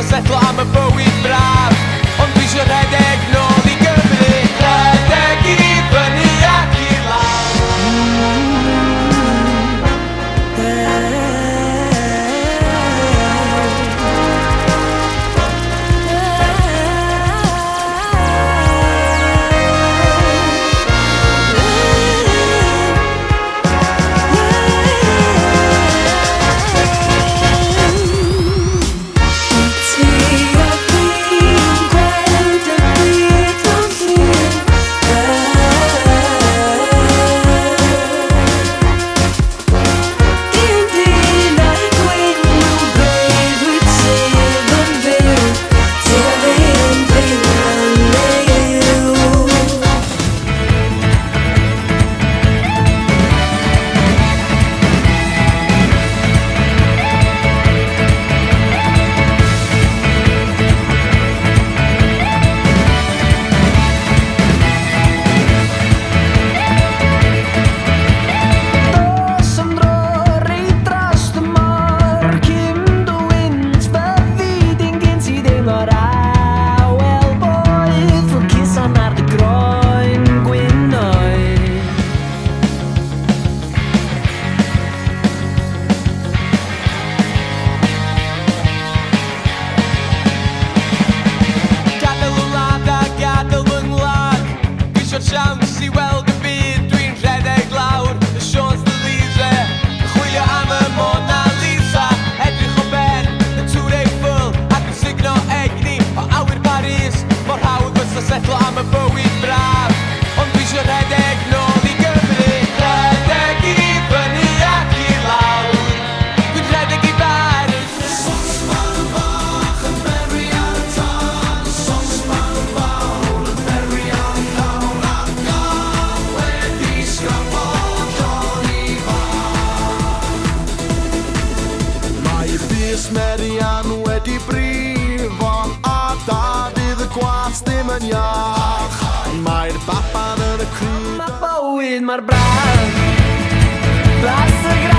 a setlo am y bywyd braf, ond dwi isio rhedeg nôl i Gymru, rhedeg i fyny ac i lawr. Siawns i weld y byd, dwi'n rhedeg lawr y Sions de Lise, chwilio am y Mona Lisa, edrych o ben y Tour Eiffel ac yn signo egni o awyr Paris, mor hawdd fysa setlo am y bywyd braf, ond dwi isio rhedeg nôl i Gymru, rhedeg i fyny ac i lawr, dwi'n rhedeg i bar. Sosban bach yn beri ar y tân, sosban fawr yn beri ar y llawn. Merian wedi brifo a da bydd y gwas ddim yn iach. Mae'r baban yn y cryd. Mae bywyd mor braf, blas y